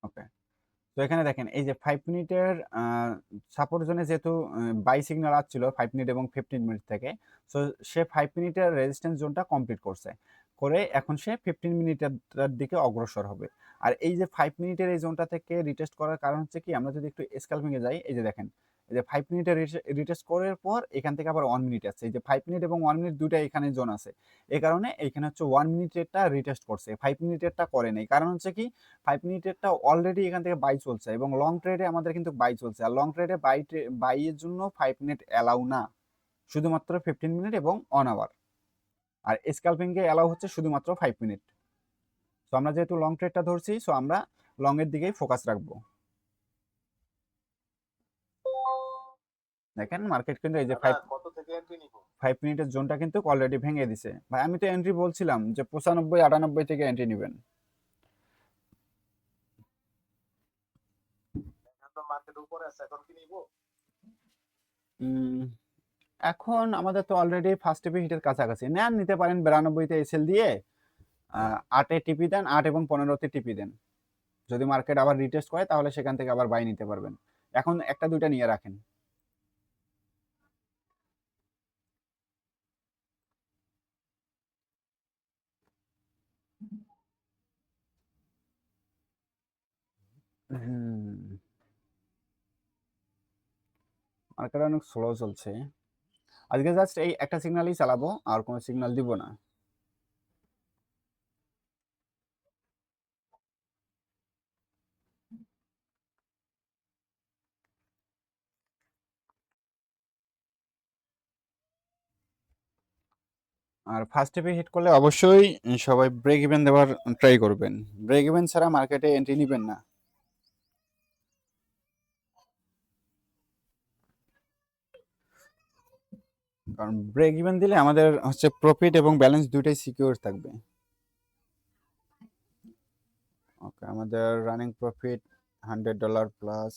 ওকে, তো এখানে দেখেন এই যে 5 মিনিটের সাপোর্ট জোনে যেহেতু বাই সিগন্যাল আসছিল 5 মিনিট এবং 15 মিনিট থেকে, সো সে 5 মিনিটের রেজিস্ট্যান্স জোনটা কমপ্লিট করছে, করে এখন সে 15 মিনিটের দিকে অগ্রসর হবে। আর এই যে 5 মিনিটের এই জোনটা থেকে রিটেস্ট করার কারণ হচ্ছে কি, আমরা যদি একটু স্ক্যালপিং এ যাই, এই যে দেখেন এই যে 5 মিনিটের রিটেস্ট করার পর এখান থেকে আবার 1 মিনিট আছে, এই যে 5 মিনিট এবং 1 মিনিট দুইটা এখানে জোন আছে। এই কারণে এখানে হচ্ছে 1 মিনিটেরটা রিটেস্ট করছে, 5 মিনিটেরটা করে নাই। কারণ হচ্ছে কি, 5 মিনিটেরটা অলরেডি এখান থেকে বাই চলছে এবং লং ট্রেডে আমাদের কিন্তু বাই চলছে, আর লং ট্রেডে বাইয়ের জন্য 5 মিনিট অ্যালাউ না, শুধুমাত্র 15 মিনিট এবং 1 আওয়ার। আর স্ক্যালপিং এ অ্যালাউ হচ্ছে শুধুমাত্র 5 মিনিট। তো আমরা যেহেতু লং ট্রেডটা ধরছি, সো আমরা লং এর দিকেই ফোকাস রাখবো। দেখেন মার্কেট কিন্তু এই যে 5 মিনিটের জোনটা কিন্তু অলরেডি ভেঙে দিছে। ভাই আমি তো এন্ট্রি বলছিলাম যে 95 98 থেকে এন্ট্রি নেবেন। উম, এখন আমাদের তো অলরেডি ফার্স্ট টিপি হিটের কাছাকাছি, নেন নিতে পারেন 92-তে এসএল দিয়ে 8-এ টিপি দেন, 8 এবং 15-তে টিপি দেন। যদি মার্কেট আবার রিটেস্ট করে তাহলে সেখান থেকে আবার বাই নিতে পারবেন। এখন একটা দুইটা নিয়ে রাখেন। মার্কেট অনেক স্লো চলছে আজকে, জাস্ট এই একটা সিগন্যালই চালাবো, আর কোনো সিগন্যাল দিব না। আর ফার্স্ট টিপি হিট করলে অবশ্যই সবাই ব্রেক ইভেন দেওয়ার ট্রাই করবেন। ব্রেক ইভেন ছাড়া মার্কেটে এন্ট্রি নেবেন না। কারণ ব্রেক ইভেন দিলে আমাদের হচ্ছে প্রফিট এবং ব্যালেন্স দুইটাই সিকিউর থাকবে। ওকে, আমাদের রানিং প্রফিট $100 প্লাস।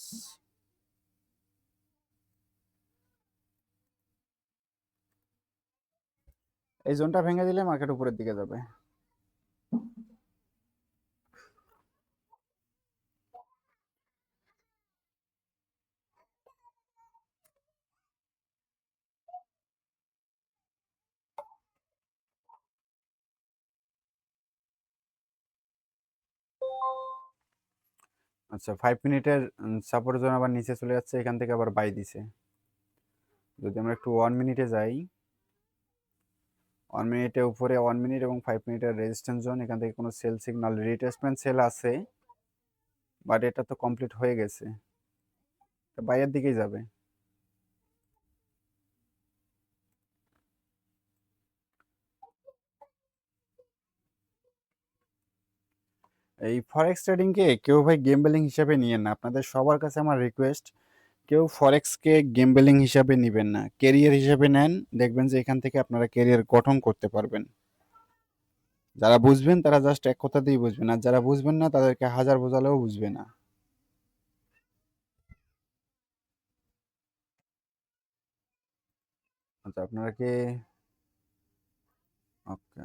এই জোনটা ভেঙে দিলে মার্কেট উপরের দিকে যাবে। আচ্ছা, 5 মিনিটের সাপোর্ট জোন আবার নিচে চলে যাচ্ছে, এখান থেকে আবার বাই দিছে। যদি আমরা একটু 1 মিনিটে যাই, 1 মিনিটে উপরে 1 মিনিট এবং 5 মিনিটের রেজিস্ট্যান্স জোন, এখান থেকে কোনো সেল সিগন্যাল রিটেস্টমেন্ট সেল আছে, বাট এটা তো কমপ্লিট হয়ে গেছে, বাইয়ের দিকেই যাবে। এই ফরেক্স ট্রেডিং কে কেউ ভাই গেমবেলিং হিসাবে নিয়েন না, আপনাদের সবার কাছে আমার রিকোয়েস্ট, কেউ ফরেক্স কে গেমবেলিং হিসাবে নিবেন না, ক্যারিয়ার হিসাবে নেন। দেখবেন যে এখান থেকে আপনারা ক্যারিয়ার গঠন করতে পারবেন। যারা বুঝবেন তারা জাস্ট এক কথাতেই বুঝবেন, আর যারা বুঝবেন না তাদেরকে হাজার বোঝালেও বুঝবে না। আচ্ছা, আপনারা কি ওকে,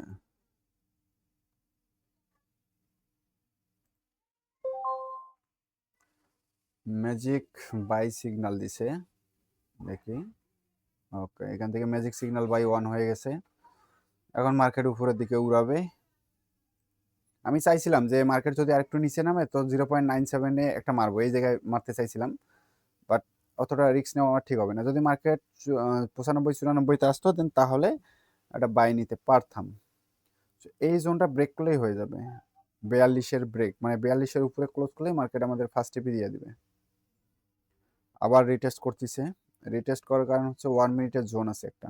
ম্যাজিক বাই সিগন্যাল দিছে, দেখি। ওকে, এখান থেকে ম্যাজিক সিগন্যাল বাই 1 হয়ে গেছে, এখন মার্কেট উপরের দিকে উড়াবে। আমি চাইছিলাম যে মার্কেট যদি আরেকটু নিচে নামে তো 0.97-এ একটা মারবো, এই জায়গায় মারতে চাইছিলাম, বাট অতটা রিস্ক নেওয়া আমার ঠিক হবে না। যদি মার্কেট 95 94-তে আসতো দেন তাহলে একটা বাই নিতে পারতাম। So, এই জোনটা ব্রেক করলেই হয়ে যাবে, 42-এর ব্রেক, মানে 42-এর উপরে ক্লোজ করলে মার্কেট আমাদের ফার্স্ট টিপি দিয়ে দিবে। আবার রিটেস্ট করতেছে, রিটেস্ট করার কারণ হচ্ছে 1 মিনিটের জোন আছে একটা,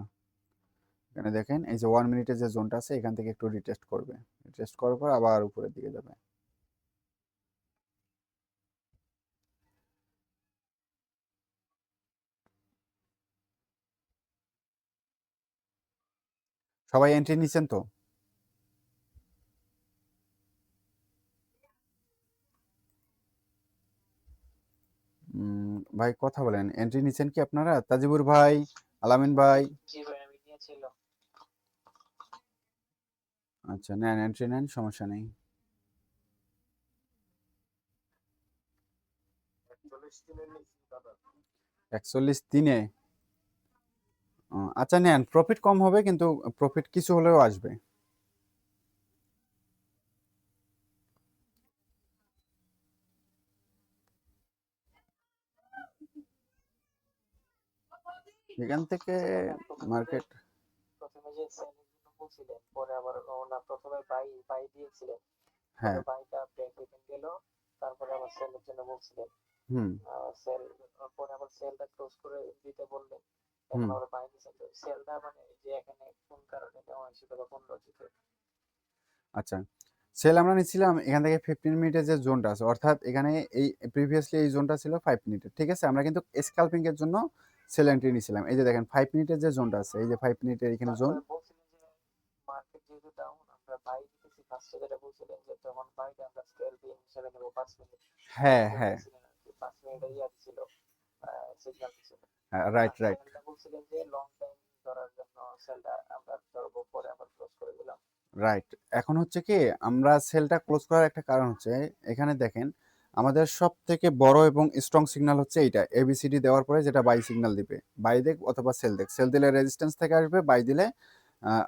এখানে দেখেন এই যে 1 মিনিটের যে জোনটা আছে এখান থেকে একটু রিটেস্ট করবে, রিটেস্ট করার পর আবার উপরের দিকে যাবে। সবাই এন্ট্রি নিচ্ছেন তো? ভাই কথা বলেন, এন্ট্রি নিচ্ছেন কি আপনারা? তাজিবুর ভাই, আলামিন ভাই? আচ্ছা, নেন এন্ট্রি নেন, সমস্যা নেই। 41 দিনে। আচ্ছা নেন, প্রফিট কম হবে কিন্তু প্রফিট কিছু হলেও আসবে। এখান থেকে প্রথমে মার্কেট, প্রথমে যে সেলের জন্য বলছিলেন, পরে আবার না প্রথমে বাই বাই দিয়েছিলেন, পরে হ্যাঁ, বাইটা ব্রেক ইভেন গেল, তারপরে আবার সেলের জন্য বলছিলেন, হুম, সেল, পরে আবার সেলটা ক্লোজ করে দিতে বললেন, এখন হুম, আবার বাই দিয়েছেন। তো সেলটা মানে যে এখানে কোন কারণে নেওয়া হয়েছিল বা কোন লজিকে? আচ্ছা। সেল আমরা নিচ্ছিলাম এখান থেকে 15 মিনিটের যে জোনটা আছে, অর্থাৎ এখানে এই প্রিভিয়াসলি এই জোনটা ছিল 5 মিনিটের, ঠিক আছে? আমরা কিন্তু স্ক্যালপিং এর জন্য সেল এন্ট্রি নিছিলাম। এই যে দেখেন 5 মিনিটের যে জোনটা আছে, এই যে 5 মিনিটের এখানে জোন। তারপরে বলছিলেন যে মার্কেট যেহেতু ডাউন, আমরা বাই দিতেছি ফার্স্টে, যেটা বলছিলেন যে তখন বাইটা আমরা স্কেল দিয়ে হিসাবে নেবো 5 মিনিট, হ্যাঁ, যেটা হ্যাঁ, দিয়েছিলেন আর কি, 5 মিনিটের ইয়ে ছিল, সিগন্যাল ছিল। হ্যাঁ, রাইট, আর রাইট। সেলটা বলছিলেন যে লং টাইম ধরার জন্য সেলটা আমরা ধরবো, পরে আবার ক্লোজ করে দিলাম। রাইট। এখন হচ্ছে কি, আমরা সেলটা ক্লোজ করার একটা কারণ হচ্ছে, এখানে দেখেন আমাদের সব থেকে বড় এবং স্ট্রং সিগন্যাল হচ্ছে এইটা, এবিসিডি দেওয়ার পরে যেটা বাই সিগন্যাল দিবে, বাই দেখ অথবা সেল দেখ। সেল দিলে রেজিস্ট্যান্স থেকে আসবে, বাই দিলে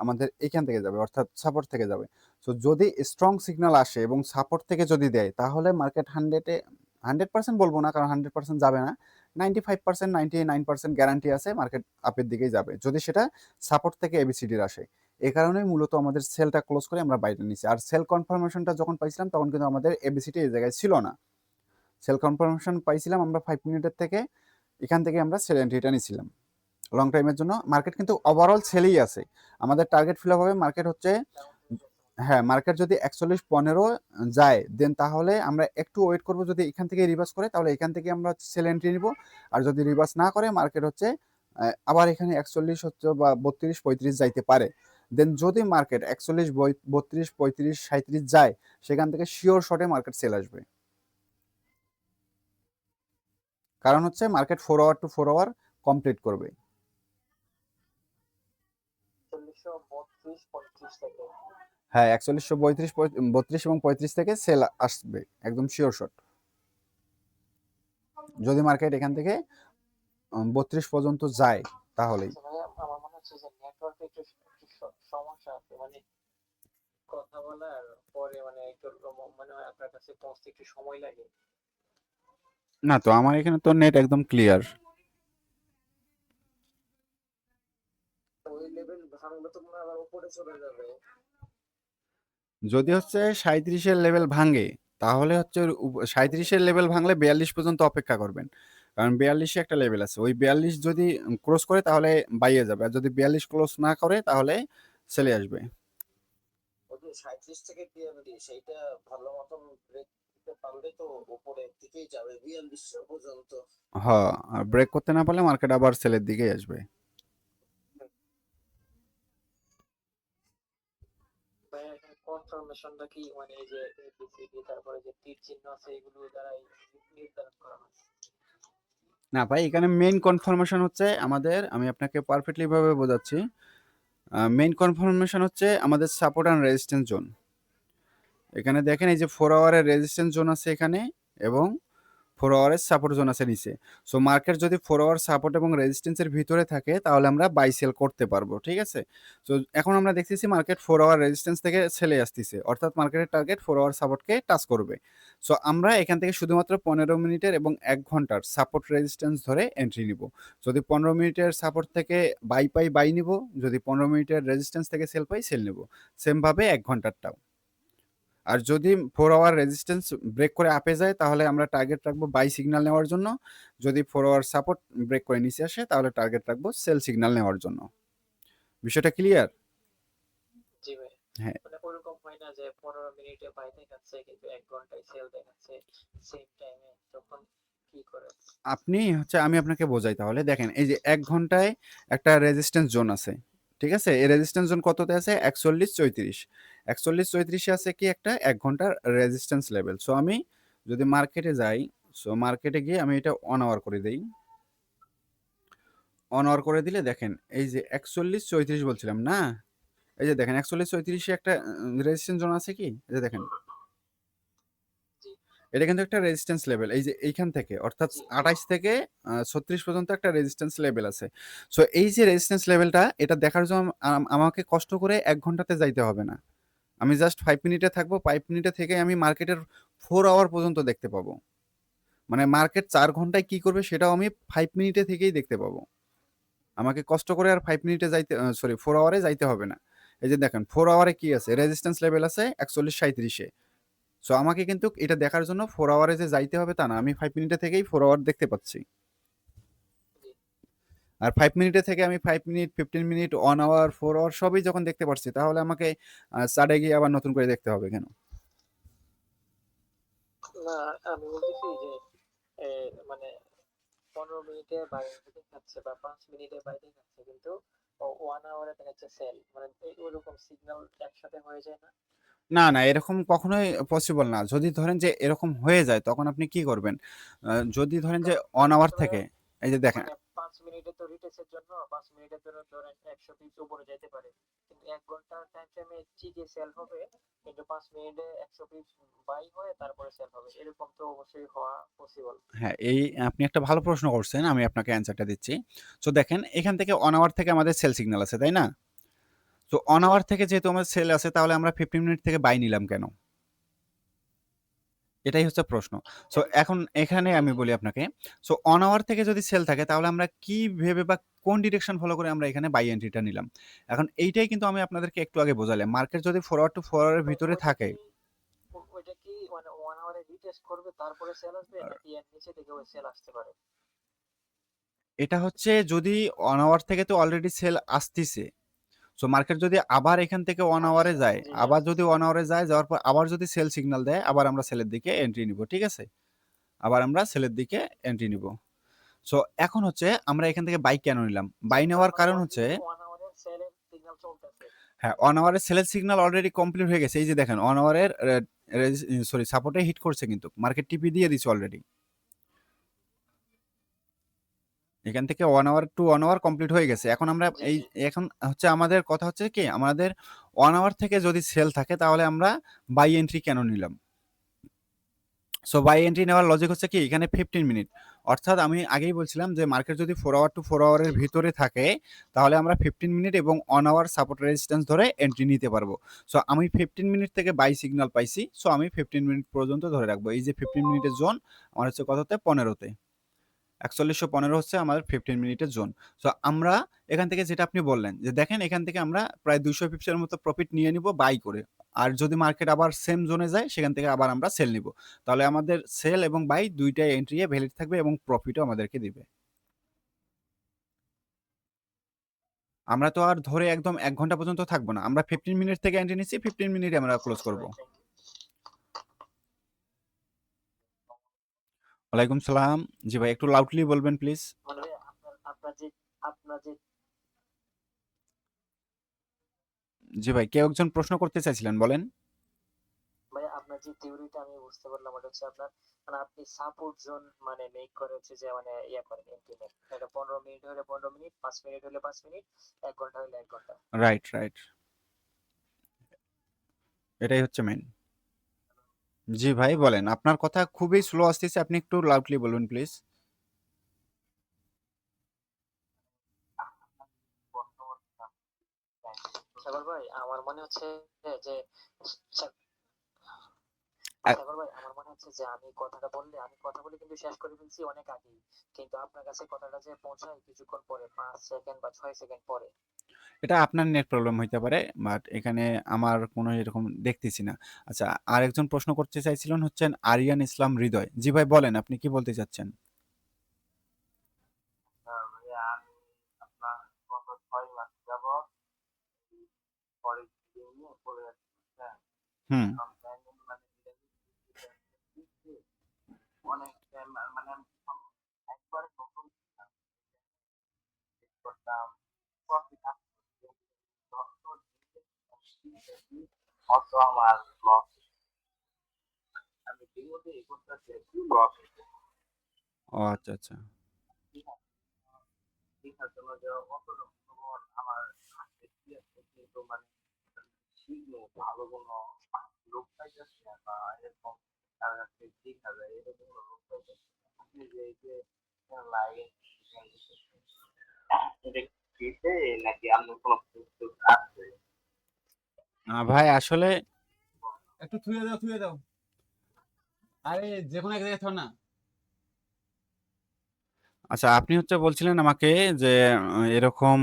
আমাদের এখান থেকে যাবে, অর্থাৎ সাপোর্ট থেকে যাবে। সো যদি স্ট্রং সিগন্যাল আসে এবং সাপোর্ট থেকে যদি দেয়, তাহলে মার্কেট 100% বলবো না, কারণ 100% যাবে না, 95%, 99% গ্যারান্টি আছে মার্কেট আপের দিকেই যাবে, যদি সেটা সাপোর্ট থেকে এবিসিডির আসে। এই কারণেই মূলত আমাদের সেলটা ক্লোজ করে আমরা বাইরে নিচ্ছি। আর সেল কনফার্মেশনটা যখন পাইছিলাম তখন কিন্তু আমাদের এবিসিটি এই জায়গায় ছিল না। সেল কনফার্মেশন পাইছিলাম আমরা 5 মিনিটের থেকে, এখান থেকে আমরা সেল এন্ট্রিটা নিছিলাম লং টাইমের জন্য। মার্কেট কিন্তু ওভারঅল সেলেই আছে। আমাদের টার্গেট ফিল আপ হবে, মার্কেট হচ্ছে, ডাউন হয়ে গেছে মনে হয়। হ্যাঁ, মার্কেট যদি 41-15 যায়, দেন তাহলে আমরা একটু ওয়েট করব, যদি এখান থেকে রিভার্স করে তাহলে এখান থেকে আমরা সেল এন্ট্রি নিব। আর যদি রিভার্স না করে মার্কেট হচ্ছে আবার এখানে 41 হচ্ছে বা 32-35 যাইতে পারে। দেন যদি মার্কেট 41, 32, 35, 37 যায়, সেখান থেকে শিওর শটে মার্কেট সেল আসবে। কারণ হচ্ছে market 4 hour to 4 hour complete করবে। 4132 35 থেকে। হ্যাঁ, 41, 32 এবং 35 থেকে সেল আসবে, একদম শিওর শট। যদি মার্কেট এখান থেকে 32 পর্যন্ত যায় তাহলেই। আচ্ছা ভাইয়া, আমার মনে হচ্ছে যে নেটওয়ার্কে একটু একটু সমস্যা আছে, মানে কথা বলার পরে মানে একটু মনে হয় আপনার কাছে পৌঁছতে একটু সময় লাগে। না তো, আমার এখানে তো নেট একদম ক্লিয়ার। তো ওই লেভেল ভাঙলে তো মনে হয় আবার উপরে চলে যাবে। যদি হচ্ছে 37-এর লেভেল ভাঙে, তাহলে হচ্ছে 37-এর লেভেল ভাঙলে 42 পর্যন্ত অপেক্ষা করবেন। কারণ 42-এ একটা লেভেল আছে, ওই 42 যদি ক্রস করে তাহলে বাইয়ে যাবে, আর যদি 42 ক্লোজ না করে তাহলে সেলে আসবে। ওই যে 37 থেকে 42, সেইটা ভালো মতন ব্রেক দিতে পারলে তো উপরের দিকেই যাবে 42 পর্যন্ত। হ্যাঁ, আর ব্রেক করতে না পারলে মার্কেট আবার সেলের দিকেই আসবে। ভাইয়া এখানে কনফার্মেশনটা কি, মানে এই যে এবিসিডি তারপরে যে তীর চিহ্ন আছে, এগুলো দ্বারা নির্ধারণ করা হয়? না ভাই, এখানে মেইন কনফার্মেশন হচ্ছে আমাদের, আমি আপনাকে পারফেক্টলি ভাবে বোঝাচ্ছি। মেইন কনফার্মেশন হচ্ছে আমাদের সাপোর্ট অ্যান্ড রেজিস্ট্যান্স জোন। এখানে দেখেন এই যে 4 আওয়ারের রেজিস্ট্যান্স জোন আছে এখানে, এবং 4 আওয়ারের সাপোর্ট জোন আছে নিচে। সো মার্কেট যদি 4 আওয়ার সাপোর্ট এবং রেজিস্ট্যান্সের ভিতরে থাকে তাহলে আমরা বাই সেল করতে পারবো, ঠিক আছে? তো এখন আমরা দেখতেছি মার্কেট 4 আওয়ার রেজিস্ট্যান্স থেকে সেলে আসতেছে, অর্থাৎ মার্কেটের টার্গেট 4 আওয়ার সাপোর্টকে টাচ করবে। সো আমরা এখান থেকে শুধুমাত্র 15 মিনিটের এবং 1 ঘন্টার সাপোর্ট রেজিস্ট্যান্স ধরে এন্ট্রি নিব। যদি 15 মিনিটের সাপোর্ট থেকে বাই পাই বাই নিব, যদি 15 মিনিটের রেজিস্ট্যান্স থেকে সেল পাই সেল নিব। সেমভাবে 1 ঘন্টারটাও। আর যদি 4 আওয়ার রেজিস্ট্যান্স ব্রেক করে আপে যায় তাহলে আমরা টার্গেট রাখবো বাই সিগন্যাল নেওয়ার জন্য। যদি 4 আওয়ার সাপোর্ট ব্রেক করে নিচে আসে তাহলে টার্গেট রাখবো সেল সিগন্যাল নেওয়ার জন্য। বিষয়টা ক্লিয়ার? জি ভাই। হ্যাঁ। মানে ওরকম হয় না যে 15 মিনিটে বাই দেখাচ্ছে কিন্তু 1 ঘন্টায় সেল দেখাচ্ছে সেম টাইমে, তখন কি করে? আপনি হচ্ছে, আমি আপনাকে বোঝাই তাহলে, দেখেন এই যে 1 ঘন্টায় একটা রেজিস্ট্যান্স জোন আছে, ঠিক আছে? এই রেজিস্ট্যান্স জোন কততে আছে? 41-34। 41-34-এ আছে কি একটা 1 ঘন্টার রেজিস্ট্যান্স লেভেল। সো আমি যদি মার্কেটে যাই, সো মার্কেটে গিয়ে আমি এটা 1 আওয়ার করে দিই। 1 আওয়ার করে দিলে দেখেন এই যে 41-34 বলছিলাম না, এই যে দেখেন 41-34-এ একটা রেজিস্ট্যান্স জোন আছে কি, এই যে দেখেন। জি। এটা কিন্তু একটা রেজিস্ট্যান্স লেভেল। এই যে এইখান থেকে অর্থাৎ জি ২৮ থেকে ৩৬ পর্যন্ত একটা রেজিস্ট্যান্স লেভেল আছে। সো এই যে রেজিস্ট্যান্স লেভেলটা এটা দেখার জন্য আমাকে কষ্ট করে ১ ঘন্টাতে যাইতে হবে না। আমি জাস্ট 5 মিনিটে থাকবো। 5 মিনিটে থেকে আমি মার্কেটের 4 আওয়ার পর্যন্ত দেখতে পাবো। মানে মার্কেট ৪ ঘন্টায় কি করবে সেটাও আমি ৫ মিনিটে থেকেই দেখতে পাবো। আমাকে কষ্ট করে আর 5 মিনিটে যাইতে সরি 4 আওয়ারে যাইতে হবে না। এই যে দেখেন 4 আওয়ারে কি আছে? রেজিস্ট্যান্স লেভেল আছে ৪১-৩৭ এ। সো আমাকে কিন্তু এটা দেখার জন্য 4 আওয়ারে যে যাইতে হবে তা না। আমি 5 মিনিটে থেকেই 4 আওয়ার দেখতে পাচ্ছি। জি আর 5 মিনিটে থেকে আমি 5 মিনিট, 15 মিনিট, 1 আওয়ার, 4 আওয়ার সবই যখন দেখতে পারছি তাহলে আমাকে চার্টে গিয়ে আবার নতুন করে দেখতে হবে কেন? না, আমি বলতেছি যে মানে 15 মিনিটে বাইরে দেখাচ্ছে বা 5 মিনিটে বাইরে দেখাচ্ছে, কিন্তু 1 আওয়ারে দেখাচ্ছে সেল, মানে ওরকম সিগন্যাল একসাথে হয়ে যায় না? না, না এরকম কখনোই পসিবল না। যদি ধরেন যে এরকম হয়ে যায় তখন আপনি কি করবেন? যদি ধরেন যে কারণ 1 আওয়ার ধরেন থেকে এই যে দেখেন মানে 5 মিনিটে তো রিটেস্টের জন্য 5 মিনিটে ধরেন 100 পিস উপরে যেতে পারে, কিন্তু 1 ঘন্টার টাইম ফ্রেমে ঠিকই সেল হবে, কিন্তু 5 মিনিটে 100 পিস বাই হয়ে তারপরে সেল হবে, এরকম তো অবশ্যই হওয়া পসিবল। হ্যাঁ, এই আপনি একটা ভালো প্রশ্ন করছেন। আমি আপনাকে অ্যান্সারটা দিচ্ছি। সো দেখেন এখান থেকে 1 আওয়ার থেকে আমাদের সেল সিগন্যাল আছে, তাই না? সো 1 জি আওয়ার থেকে যেহেতু আমাদের সেল আছে তাহলে আমরা 15 মিনিট থেকে বাই নিলাম কেন? এটাই হচ্ছে প্রশ্ন। সো এম- এখন এখানে জি আমি জি বলি আপনাকে, সো 1 আওয়ার থেকে যদি সেল থাকে তাহলে আমরা কি ভেবে বা কোন ডিরেকশন ফলো করে আমরা এখানে বাই এন্ট্রিটা নিলাম? এখন এইটাই কিন্তু আমি আপনাদেরকে একটু আগে বোঝালাম। মার্কেট যদি ফরওয়ার্ড টু ফরওয়ার্ড এর ভিতরে ওইটা থাকে কি ওইটা কি মানে 1 আওয়ারে রিটেস্ট করবে তারপরে সেল আসবে, নাকি এর নিচে থেকে ওই সেল আসতে পারে? এটা হচ্ছে যদি 1 আওয়ার থেকে তো অলরেডি সেল আসতিছে। সো মার্কেট যদি আবার এখান থেকে 1 আওয়ারে আচ্ছা, যায়, জি জি আবার যদি আসতেছে। 1 আওয়ারে যায়, যাওয়ার পর আবার যদি সেল সিগন্যাল দেয়, আবার আমরা সেলের দিকে এন্ট্রি নিব। ঠিক আছে? আবার আমরা সেলের দিকে এন্ট্রি নিব। সো এখন হচ্ছে আমরা এখান থেকে বাই কেন নিলাম? জি, বাই তার নেওয়ার মানে কারণ হচ্ছে অলরেডি 1 আওয়ারের সেলের সিগন্যাল চলতেছে। হ্যাঁ, 1 আওয়ারের সেলের সিগন্যাল অলরেডি কমপ্লিট হয়ে গেছে। এই যে দেখেন 1 আওয়ারের সরি সাপোর্টে হিট করছে কিন্তু। মার্কেট টিপি দিয়ে দিছে অলরেডি। এখান থেকে 1 আওয়ার টু 1 আওয়ার কমপ্লিট হয়ে গেছে। এখন আমরা জি এই জি এখন হচ্ছে আমাদের কথা হচ্ছে কি আমাদের 1 আওয়ার থেকে যদি সেল থাকে তাহলে আমরা বাই এন্ট্রি কেন নিলাম? সো বাই এন্ট্রি নেওয়ার লজিক হচ্ছে কি এখানে 15 মিনিট। অর্থাৎ আমি আগেই বলছিলাম যে মার্কেট যদি 4 আওয়ার টু 4 আওয়ারের জি ভিতরে থাকে তাহলে আমরা 15 মিনিট এবং 1 আওয়ার সাপোর্ট রেজিস্ট্যান্স ধরে এন্ট্রি নিতে পারবো। সো আমি 15 মিনিট থেকে বাই সিগন্যাল পাইছি। সো আমি 15 মিনিট পর্যন্ত ধরে রাখবো। এই যে 15 মিনিটের জোন আমার হচ্ছে কততে 15 তে। ৪১১৫ হচ্ছে আমাদের 15 মিনিটের জোন। সো আমরা এখান থেকে যেটা আপনি বললেন যে দেখেন এখান থেকে আমরা প্রায় ২০০ পিপস এর মতো প্রফিট নিয়ে নিব বাই করে। আর যদি মার্কেট আবার সেম জোনে যায় সেখান থেকে আবার আমরা সেল নিব। তাহলে আমাদের সেল এবং বাই ২ টাই এন্ট্রি এ ভ্যালিড থাকবে এবং প্রফিটও আমাদেরকে দিবে। আমরা তো আর ধরে একদম ১ ঘন্টা পর্যন্ত থাকবো না। আমরা 15 মিনিট থেকে এন্ট্রি নিচ্ছি, 15 মিনিটে আমরা ক্লোজ অবশ্যই করব। ভাই, থ্যাংক ইউ। ওয়ালাইকুম সালাম। জি ভাই একটু লাউডলি বলবেন প্লিজ। মানে ভাই আপনার যে জি ভাই কেউ একজন প্রশ্ন করতে চাইছিলেন বলেন। ভাই আপনার যে থিওরিটা আমি বুঝতে পারলাম, ওটা হচ্ছে আপনার মানে আপনি সাপোর্ট জোন মানে মেক করে হচ্ছে যে মানে ইয়া করেন এন্ট্রি নেন, এটা 15 মিনিট হলে 15 মিনিট, 5 মিনিট হলে 5 মিনিট, 1 ঘন্টা হলে 1 ঘন্টা। Right, right. এটাই হচ্ছে মেইন। জি ভাই বলেন। আপনার কথা খুবই স্লো আসতেছে। আপনি একটু লাউডলি বলুন প্লিজ। সাগর ভাই আমার মনে হচ্ছে যে আ সাগর ভাই আমার মনে হচ্ছে যে আমি কথা বলে কিন্তু শেষ করে ফেলছি অনেক আগেই, কিন্তু আপনার কাছে কথাটা যে পৌঁছায় কিছুক্ষণ পরে, 5 সেকেন্ড বা 6 সেকেন্ড পরে। এটা আপনার নেট প্রবলেম হইতে পারে। বাট এখানে আমার কোনো এরকম দেখতেছি না। আচ্ছা আরেকজন প্রশ্ন করতে চাইছিলেন হচ্ছেন আরিয়ান ইসলাম হৃদয়। জি ভাই বলেন আপনি কি বলতে চাচ্ছেন? ভাইয়া আমি আপনার গত 6 মাস যাবত পলিসি নিয়ে পড়ে আছি, হ্যাঁ। হুম। এখন ব্যাংকিং মানে দিচ্ছি অনেক মানে আমি একবারে নতুন করতাম প্রফিট আসছে, অত আমার লস, আমি বিগত এই করতেছি লস ও আচ্ছা, আচ্ছা। শেখার জন্য যে অত আমার হাতে আছে, কিন্তু মানে শিখবো ভালো কোনো লোক পাইতেছি না বা এরকম ভাই আসলে একটু থুয়ে দাও আরে যে কোনো এক জায়গায় থো না। আচ্ছা, আপনি হচ্ছে বলছিলেন আমাকে যে এরকম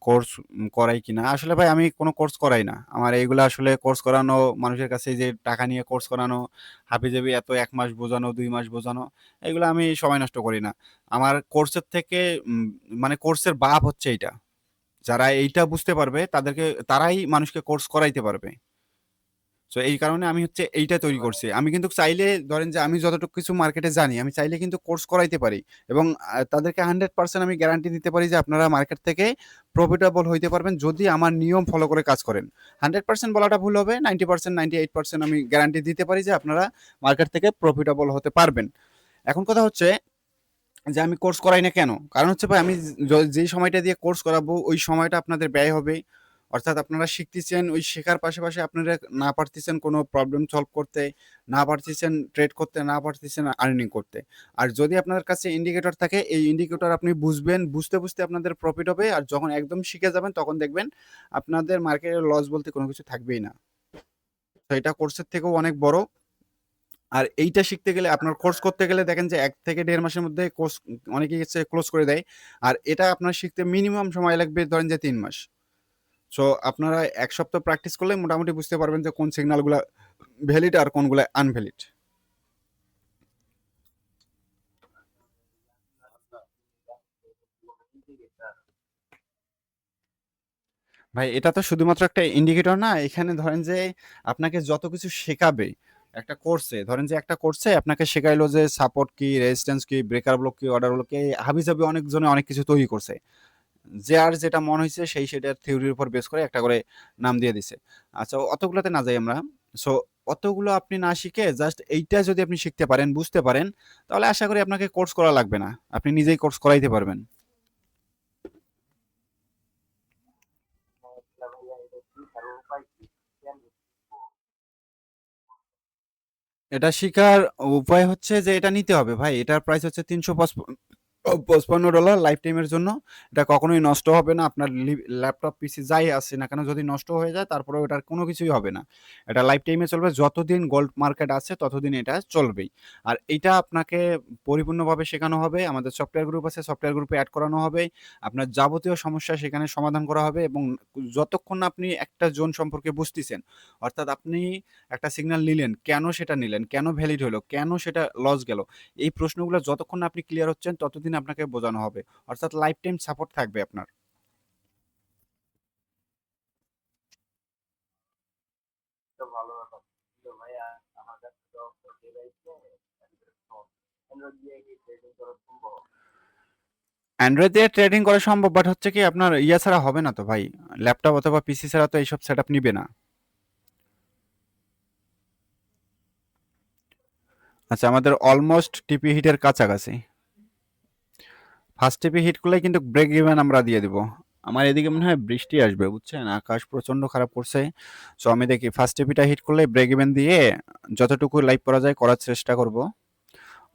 কোর্স করাই কিনা। আসলে ভাই আমি কোনো কোর্স করাই না। আমার এইগুলা আসলে কোর্স করানো, মানুষের কাছে এই যে টাকা নিয়ে কোর্স করানো, হাবিজাবি এত ১ মাস বোঝানো, ২ মাস বোঝানো, এগুলা আমি সময় নষ্ট করি না। আমার কোর্সের থেকে মানে কোর্সের বাপ হচ্ছে এইটা। যারা এইটা বুঝতে পারবে তারাই মানুষকে কোর্স করাইতে পারবে। সো এই কারণে আমি হচ্ছে এইটা তৈরি করছি। আমি কিন্তু চাইলে ধরেন যে আমি যতটুকু কিছু মার্কেটে জানি, আমি চাইলে কিন্তু কোর্স করাইতে পারি এবং তাদেরকে 100% আমি গ্যারান্টি দিতে পারি যে আপনারা মার্কেট থেকে প্রফিটেবল হইতে পারবেন যদি আমার নিয়ম ফলো করে কাজ করেন। 100% বলাটা ভুল হবে, 90%, 98% আমি গ্যারান্টি দিতে পারি যে আপনারা মার্কেট থেকে প্রফিটেবল হতে পারবেন। এখন কথা হচ্ছে যে আমি কোর্স করাই না কেন? কারণ হচ্ছে ভাই আমি যেই সময়টা দিয়ে কোর্স করাবো ওই সময়টা আপনাদের ব্যয় হবে। অর্থাৎ আপনারা শিখতেছেন, ওই শেখার পাশাপাশি আপনারা না পারতেছেন কোনো প্রবলেম সলভ করতে, না পারতেছেন ট্রেড করতে, না পারতেছেন আর্নিং করতে। আর যদি আপনার কাছে ইন্ডিকেটর থাকে, এই ইন্ডিকেটর আপনি বুঝবেন, বুঝতে আপনাদের প্রফিট হবে। আর যখন একদম শিখে যাবেন তখন দেখবেন আপনাদের মার্কেটে লস বলতে কোনো কিছু থাকবেই না। তো এটা কোর্সের থেকেও অনেক বড়। আর এইটা শিখতে গেলে আপনার কোর্স করতে গেলে দেখেন যে ১ থেকে ১.৫ মাসের মধ্যে কোর্স অনেকেই হচ্ছে ক্লোজ করে দেয়। আর এটা আপনার শিখতে মিনিমাম সময় লাগবে ধরেন যে ৩ মাস। সো আপনারা ১ সপ্তাহ প্র্যাকটিস করলে মোটামুটি বুঝতে পারবেন যে কোন সিগন্যালগুলা ভ্যালিড আর কোনগুলা আনভ্যালিড। ভাই এটা তো শুধুমাত্র একটা ইন্ডিকেটর না। এখানে ধরেন যে আপনাকে যত কিছু শেখাবে একটা কোর্সে, ধরেন যে একটা কোর্সে আপনাকে শেখাইলো যে সাপোর্ট কি, রেজিস্ট্যান্স কি, ব্রেকার ব্লক কি, অর্ডার ব্লক কি, হাবিজাবি অনেকজনে অনেক কিছু তৈরি করছে। যার যেটা মন হইছে সেটার থিওরির উপর বেস করে একটা করে নাম দিয়ে দিছে। আচ্ছা অতগুলাতে না যাই আমরা। সো অতগুলো আপনি না শিখে জাস্ট এইটা যদি আপনি শিখতে পারেন, বুঝতে পারেন, তাহলে আশা করি আপনাকে কোর্স করা লাগবে না। আপনি নিজেই কোর্স করাইতে পারবেন। এটা শিখার উপায় হচ্ছে যে এটা নিতে হবে ভাই। এটার প্রাইস হচ্ছে $৩৫৫ লাইফ টাইমের জন্য। এটা কখনোই নষ্ট হবে না। আপনার ল্যাপটপ, পিসি যাই আছে না কেন যদি নষ্ট হয়ে যায় তারপরেও এটার কোনো কিছুই হবে না। এটা লাইফ টাইমে চলবে। যতদিন গোল্ড মার্কেট আছে ততদিন এটা চলবেই। আর এইটা আপনাকে পরিপূর্ণভাবে শেখানো হবে। আমাদের সফটওয়্যার গ্রুপ আছে, সফটওয়্যার গ্রুপে এড করানো হবে। আপনার যাবতীয় সমস্যা সেখানে সমাধান করা হবে এবং যতক্ষণ না আপনি একটা জোন সম্পর্কে বুঝতেছেন, অর্থাৎ আপনি একটা সিগন্যাল নিলেন, কেন সেটা নিলেন? কেন ভ্যালিড হলো? কেন সেটা লস গেল? এই প্রশ্নগুলো যতক্ষণ না আপনি ক্লিয়ার হচ্ছেন ততদিন আপনাকে বোঝানো হবে। অর্থাৎ লাইফ টাইম সাপোর্ট থাকবে আপনার। অ্যান্ড্রয়েড দিয়ে ট্রেডিং করা সম্ভব, বাট হচ্ছে কি আপনার ইয়া ছাড়া হবে না তো ভাই। ল্যাপটপ অথবা পিসি ছাড়া তো এইসব সেটআপ নিবে না। আচ্ছা আমাদের অলমোস্ট টিপি হিটের কাছাকাছি। ফার্স্ট টিপি হিট করলেই কিন্তু ব্রেক ইভেন আমরা দিয়ে দিব। আমার এদিকে মনে হয় বৃষ্টি আসবে বুঝছেন, আকাশ প্রচন্ড খারাপ করছে। সো আমি দেখি ফার্স্ট টিপিটা হিট করলে ব্রেক ইভেন দিয়ে যতটুকু লাইভ করা যায় করার চেষ্টা করব।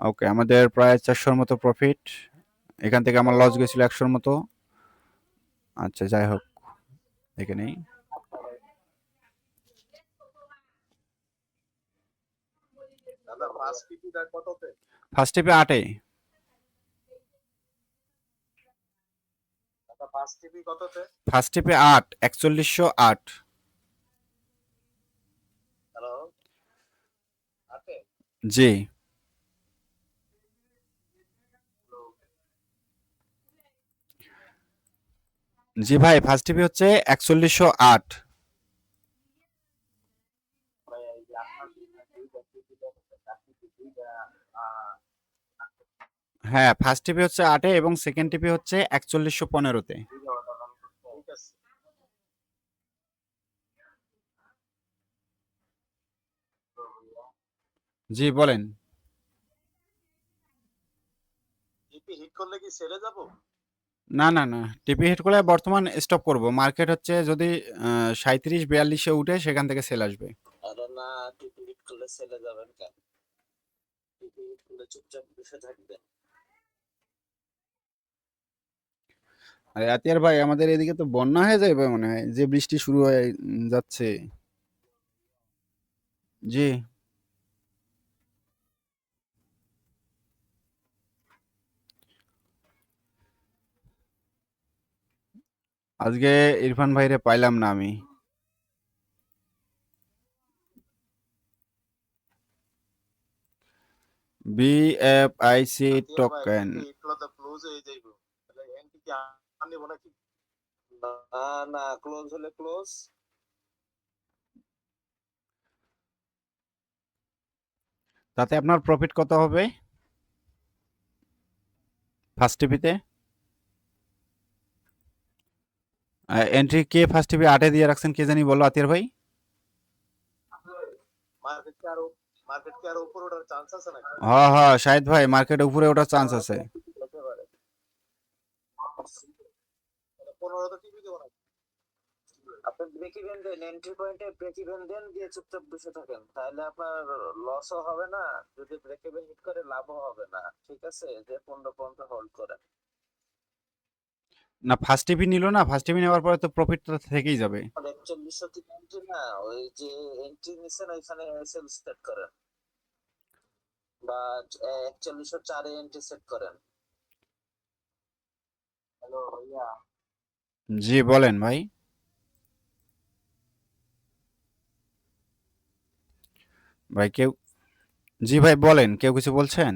ওকে, আমাদের প্রায় 400-র মতো প্রফিট। এখান থেকে আমার লস গেছিল 100-র মতো। আচ্ছা যাই হোক, দেখে নেই। ফার্স্ট টিপে 8-এ। ফার্স্ট টিপে 8, 4108। জি। জি ভাই, ফার্স্ট টিপি হচ্ছে 4108। হ্যাঁ, ফার্স্ট টিপি হচ্ছে 8-এ এবং সেকেন্ড টিপি হচ্ছে 4115-তে। জি বলেন। না, টিপি হিট করলে বর্তমান স্টপ করব। মার্কেট হচ্ছে যদি 37-42-এ উঠে সেখান থেকে সেল আসবে। হিট করলে চুপচাপ বসে থাকবেন। আরে আতিয়ার ভাই, আমাদের এদিকে তো বন্যা হয়ে যাবে মনে হয়, যে বৃষ্টি শুরু হয়ে যাচ্ছে। জি। আজকে ইরফান ভাইরে পাইলাম না আমি। বিএফআইসি আতিয়ার ভাই টোকেন। কিন্তু এগুলো তো ক্লোজ হয়ে যাইব, তাহলে এন্টি কি আনব নাকি? না না, ক্লোজ হলে ক্লোজ। তাতে আপনার প্রফিট কত হবে ফার্স্ট টিভিতে? এন্ট্রি কে ফার্স্ট টিভি 8-এ দিয়ে রাখছেন, কে জানি বললো আতিয়ার ভাই? মার্কেট কি আরো উপর ওঠার চান্স আছে নাকি? হ্যাঁ হ্যাঁ, শাহিদ ভাই, মার্কেটে উপরে ওঠার চান্স আছে। হতে পারে। 15 তো টিভি দেবো না। আপনি ব্রেক ইভেন দেন, এন্ট্রি পয়েন্টে ব্রেক ইভেন দেন, দিয়ে চুপচাপ বসে থাকেন, তাহলে আপনার লসও হবে না, যদি ব্রেক ইভেন হিট করে লাভও হবে না। ঠিক আছে, যে 15 পর্যন্ত হোল্ড করেন। না, ফার্স্ট টিভি নিল না, ফার্স্ট টিভি নেওয়ার পরে তো প্রফিটটা থেকেই যাবে। 4100 থেকে এন্ট্রি না, ওই যে এন্ট্রি নিছেন ওইখানে সেল সেট করেন, বা 4104 এ এন্ট্রি সেট করেন। হ্যালো ভাইয়া, জি বলেন ভাই। ভাই কেউ, জি ভাই বলেন, কেউ কিছু বলছেন?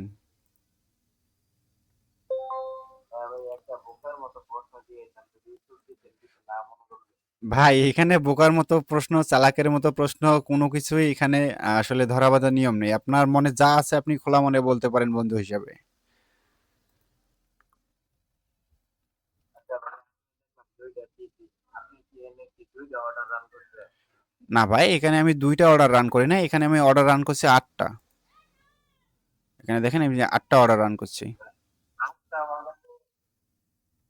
হ্যাঁ ভাই, একটা বোকার মতো প্রশ্ন দিয়েছেন, যদি উত্তর দিতেন কিছু না মনে করবেন। ভাই এখানে বোকার মতো প্রশ্ন, চালাকের মতো প্রশ্ন, কোনো কিছুই এখানে আসলে ধরা বাঁধা নিয়ম নেই। আপনার মনে যা আছে আপনি খোলা মনে বলতে পারেন বন্ধু হিসাবে। আচ্ছা ভাই, দুইটা টিভি, আপনি কি এনে কি দুইটা অর্ডার রান করছেন? না ভাই, এখানে আমি 2টা অর্ডার রান করি না, এখানে আমি অর্ডার রান করছি 8টা। এখানে দেখেন আমি 8টা অর্ডার রান করছি। আটটা অর্ডার,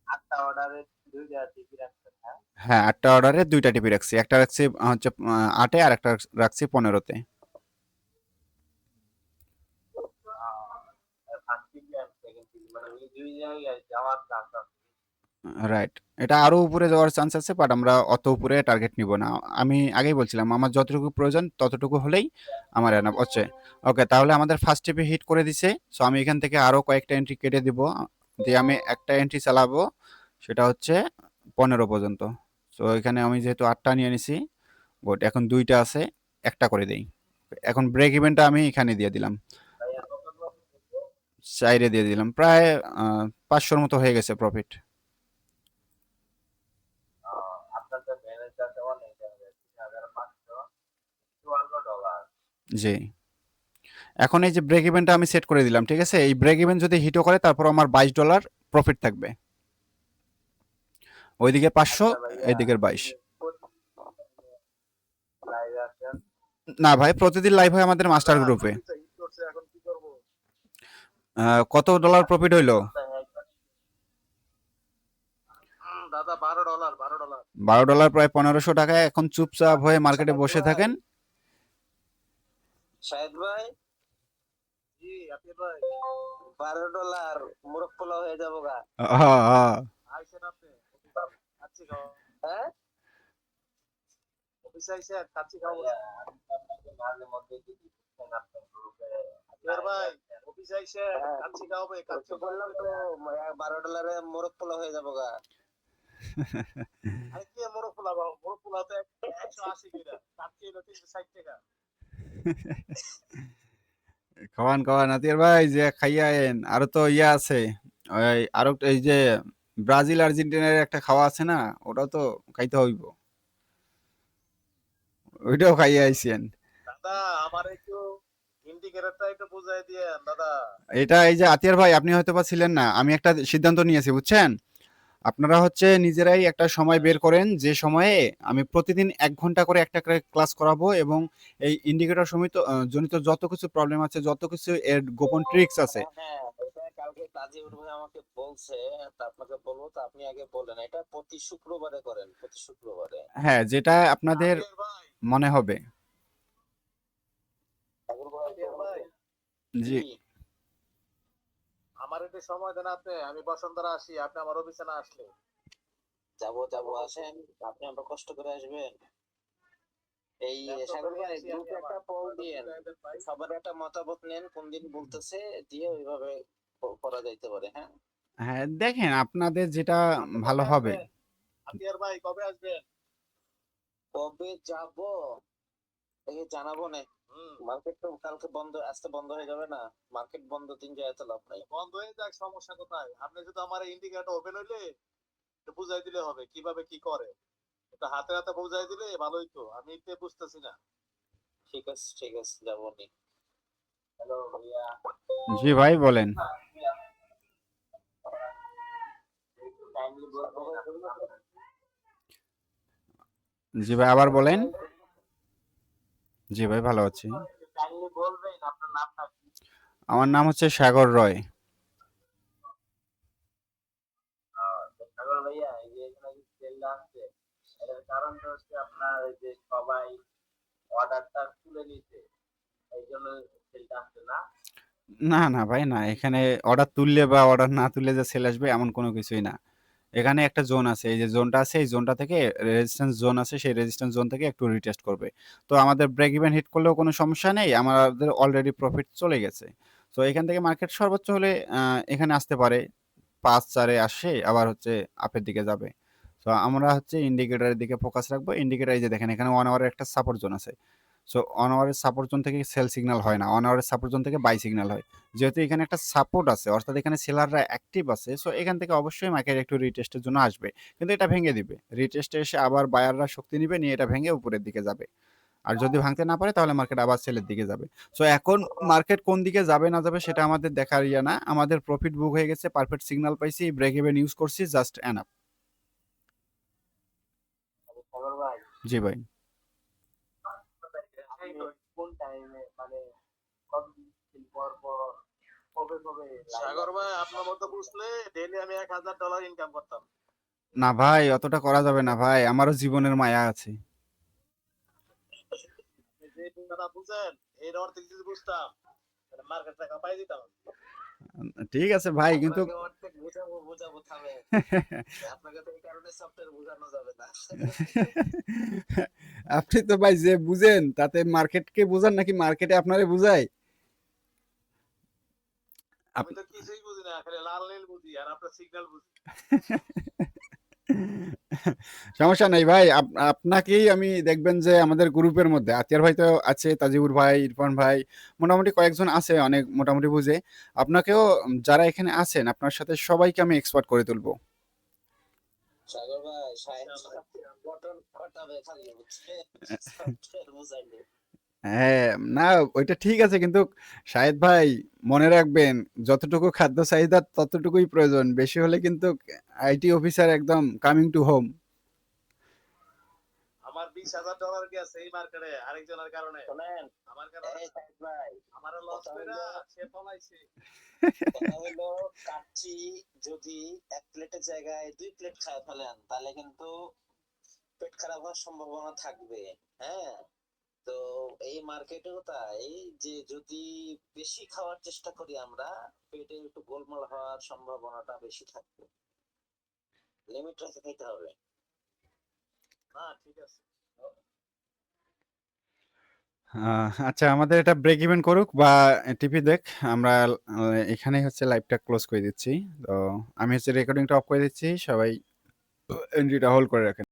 আটটা অর্ডারে দুইটা টিভি রাখছেন, হ্যাঁ? হ্যাঁ, 8টা অর্ডারে 2টা টিভি রাখছি, একটা রাখছি হচ্ছে 8-এ, আর একটা রাখছি 15-তে। ফার্স্ট টিভি আর সেকেন্ড টিভি, মানে এই দুই জায়গায় যাওয়ার চান্স আছে। রাইট, এটা আরো উপরে যাওয়ার চান্স আছে, বাট আমরা অত উপরে টার্গেট নিব না। আমি আগেই বলছিলাম আমার যতটুকু প্রয়োজন ততটুকু হলেই আমার এনাফ হচ্ছে। ওকে, তাহলে আমাদের ফার্স্ট টিপে হিট করে দিছে। সো আমি এখান থেকে আরো কয়েকটা এন্ট্রি কেটে দিব, দিয়ে আমি একটা এন্ট্রি চালাবো, সেটা হচ্ছে 15 পর্যন্ত। সো এখানে আমি যেহেতু 8টা নিয়ে নিছি, গুড, এখন 2টা আছে, একটা করে দেই। এখন ব্রেক ইভেনটা আমি এখানে দিয়ে দিলাম, ভাইয়া কত লোক? সাইডে দিয়ে দিলাম, প্রায় 500-র মতো হয়ে গেছে প্রফিট। আপনার তো ম্যানেজার দেওয়া নেই, 3552 ডলার। জি। এখন এই যে ব্রেক ইভেনটা আমি সেট করে দিলাম, ঠিক আছে? এই ব্রেক ইভেন যদি হিটও করে, তারপর আমার $22 প্রফিট থাকবে। ওইদিকে 500, আচ্ছা ভাইয়া, এইদিকের 22। লাইভে আসেন। না ভাই, প্রতিদিন লাইভ হয় আমাদের মাস্টার দাদা গ্রুপে। প্রফিটটা হিট করছে, এখন কি করবো? কত ডলার প্রফিট হইলো? দাদা $12, $12। $12, প্রায় 1500 টাকা। এখন চুপচাপ হয়ে মার্কেটে বসে থাকেন। শাহেদ ভাই, জি আতিফ ভাই, $12 মুরগ পোলাও হয়ে যাবো গা। হ্যাঁ হ্যাঁ। আইসেন আপনি কাচ্চি খাওয়া, হ্যাঁ, অফিসে আইসেন কাচ্চি খাওয়া। আপনাকে মাঝে মধ্যে যদি দেখেন আপনার গ্রুপে আতিফ ভাই, অফিসে আইসেন হ্যাঁ। কাচ্চি খাওয়াবে, কাচ্চি তো বললাম তো, $12 মোরগ পোলাও হয়ে যাবো গা। আরে কি মোরগ পোলাও? মোরগ পোলাও তো 180 টাকা, কাচ্চি হলো 360 টাকা। খাওয়ান খাওয়ান আতিয়ার ভাই, যে খাইয়ায়েন। আরো তো ইয়া আছে, ওই আরো এই যে ব্রাজিল আর্জেন্টিনার একটা খাওয়া আছে না, ওটাও তো খাইতে হইব, ওইটাও খাইয়া আইছেন। দাদা আমার একটু ইন্ডিকেটরটা একটু বুঝাই দিয়েন দাদা। এটা এই যে আতিয়ার ভাই, আপনি হয়তো বা ছিলেন না, আমি একটা সিদ্ধান্ত নিয়েছি বুঝছেন। আপনারা হচ্ছে নিজেরাই একটা সময় বের করেন, যে সময়ে আমি প্রতিদিন 1 ঘন্টা করে একটা করে ক্লাস করাবো, এবং এই ইন্ডিকেটর সমিত জনিত যত কিছু প্রবলেম আছে, যত কিছু এর গোপন ট্রিক্স আছে। হ্যাঁ, এটা কালকে তাজিউর ভাই আমাকে বলছে, তা আপনাকে বলবো, তো আপনি আগে বলেন। এটা প্রতি শুক্রবারে করেন, প্রতি শুক্রবারে। হ্যাঁ, যেটা আপনাদের আতিফ ভাই, মনে হবে। ঠাকুর ভাই আতিফ ভাই, জি। জি, একদিন সময় দেন আপনি, আমি বসুন্ধরা আসি, আপনি আমার অফিসে না আসলে। যাবো আসেন, আপনি আমরা কষ্ট করে আসবেন। এই ব্যস্ত সাগর করে ভাই আসি আমি গ্রুপে আবার। একটা পোল কয়টা দিয়েন, সুবিধা দেন ভাই? সবার একটা মতামত নেন কোন দিন বলতেছে, দিয়ে ওইভাবে করা যাইতে পারে। হ্যাঁ, হ্যাঁ, দেখেন আপনাদের যেটা আপনি ভালো কবে হবে। আসবেন? আতিয়ার ভাই কবে আসবেন? কবে যাব এই জানাবো না। হুম, মার্কেট তো কালকে বন্ধ, আজকে বন্ধ হয়ে যাবে না? মার্কেট বন্ধ, দিন যায় তো লাভ নাই। বন্ধ হয়ে যাক, সমস্যা কোথায়? আপনি শুধু আমার ইন্ডিকেটর ওপেন হইলে একটু বুঝাই দিলে হবে কিভাবে কি করে। এটা হাতে হাতে বুঝাই দিলে ভালোই তো, আমি তো বুঝতেছি না। ঠিক আছে যাবো নি। হ্যালো ভাইয়া। জি ভাই বলেন। কাইন্ডলি বলবেন জি ভাই আবার বলেন। জি ভাই ভালো আছি। কাইন্ডলি বলবেন আপনার নামটা কি? আমার নাম হচ্ছে সাগর রয়। সাগর ভাইয়া, এই যে এখানে যে সেলটা আসছে, এটার কারণটা হচ্ছে আপনার এই যে সবাই অর্ডারটা তুলে নিতে, এই জন্য সেলটা আসছে না? না না ভাই না, এখানে অর্ডার তুললে বা অর্ডার না তুললে যে সেল আসবে এমন কোনো কিছুই না। এখানে একটা জোন আছে, এই যে জোনটা আছে এই জোনটা থেকে রেজিস্ট্যান্স জোন আছে, সেই রেজিস্ট্যান্স জোন থেকে একটু রিটেস্ট করবে। তো আমাদের ব্রেক ইভেন হিট করলেও কোনো সমস্যা নেই, আমাদের অলরেডি প্রফিট চলে গেছে। তো এখান থেকে মার্কেট সর্বোচ্চ হলে এখানে আসতে পারে 5-4 আসে, আবার হচ্ছে আপের দিকে যাবে। তো আমরা হচ্ছে ইন্ডিকেটরের দিকে ফোকাস রাখবো। ইন্ডিকেটর এই যে দেখেন এখানে 1 আওয়ারের একটা সাপোর্ট জোন আছে। সো 1 আওয়ারের সাপোর্ট জোন থেকে সেল সিগন্যাল হয় না, 1 আওয়ারের সাপোর্ট জোন থেকে বাই সিগন্যাল হয়। যেহেতু এখানে একটা সাপোর্ট আছে, অর্থাৎ এখানে সেলাররা অ্যাক্টিভ আছে, সো এখান থেকে অবশ্যই মার্কেট একটু রিটেস্টের জন্য আসবে, কিন্তু এটা ভেঙে দিবে। রিটেস্টে এসে আবার বায়াররা শক্তি নিবে, নিয়ে এটা ভেঙে উপরের দিকে যাবে। আর যদি ভাঙতে না পারে তাহলে মার্কেট আবার সেলের দিকে যাবে। সো এখন মার্কেট কোন দিকে যাবে না যাবে সেটা আমাদের দেখার ইয়া না। আমাদের প্রফিট বুক হয়ে গেছে, পারফেক্ট সিগন্যাল পাইছি, ব্রেক ইভেন ইউজ করছি, জাস্ট এনাফ। সাগর ভাই, জি ভাই। আপনি কোন টাইমে মানে কতদিন পর পর কবে কবে সাগর ভাই আপনার মতো বুঝলে ডেইলি আমি $1000 ইনকাম করতাম। না ভাই, অতটা করা যাবে না ভাই, আমারও জীবনের মায়া আছে। আপনি যে টাকাটা বুঝেন এর অর্ধেক যদি বুঝতাম তাহলে মার্কেট টাকা পাই দিতাম। ঠিক আছে ভাই, কিন্তু আপনাকে অর্ধেক বোঝাবো থামে, আপনাকে তো এই কারণে সফটওয়্যার বোঝানো যাবে না। আপনি তো ভাই যে বুঝেন তাতে মার্কেটকে বুঝান নাকি মার্কেটে আপনারে বুঝায়? আমি তো কিছুই বুঝি না, খালি লাল নীল বুঝি আর আপনার সিগন্যাল বুঝি। সমস্যা নাই ভাই, আপনাকেই আমি দেখবেন যে আমাদের গ্রুপের মধ্যে আতিয়ার ভাই তো আছে, তাজিউর ভাই, ইরফান ভাই, মোটামুটি কয়েকজন আছে অনেক মোটামুটি বুঝে। আপনাকেও যারা এখানে আছেন আপনার সাথে সবাইকে আমি এক্সপার্ট করে তুলবো। সাগর ভাই, বটন ঘটাবে খালি হচ্ছে সফটওয়্যার বুঝাইলে। হ্যাঁ, না ওইটা ঠিক আছে, কিন্তু শাহেদ ভাই মনে রাখবেন যতটুকু খাদ্য চাহিদা ততটুকুই প্রয়োজন, বেশি হলে কিন্তু আইটি অফিসার একদম কামিং টু হোম। আমার $20,000 গেছে এই মার্কেটে আরেকজনের কারণে। শোনেন, আমার কারণে এই সাইদ ভাই, আমারও লস কথা কইরা হইলো সে পলাইছে। কথা হইলো কাচ্চি যদি এক প্লেটের জায়গায় 2 প্লেট খায় ফেলেন তাহলে কিন্তু পেট খারাপ হওয়ার সম্ভাবনা থাকবে। হ্যাঁ, তো এই মার্কেটেও তাই, যে যদি বেশি খাওয়ার চেষ্টা করি আমরা, পেটে একটু গোলমাল হওয়ার সম্ভাবনাটা বেশি থাকবে। লিমিট রেখে খেতে হবে। না ঠিক আছে। আচ্ছা, আমাদের এটা ব্রেক ইভেন করুক বা টিপি দেখ, আমরা এখানেই হচ্ছে লাইভটা ক্লোজ করে দিচ্ছি। তো আমি হচ্ছে রেকর্ডিংটা অফ করে দিচ্ছি, সবাই এন্ট্রিটা হোল্ড করে রাখেন।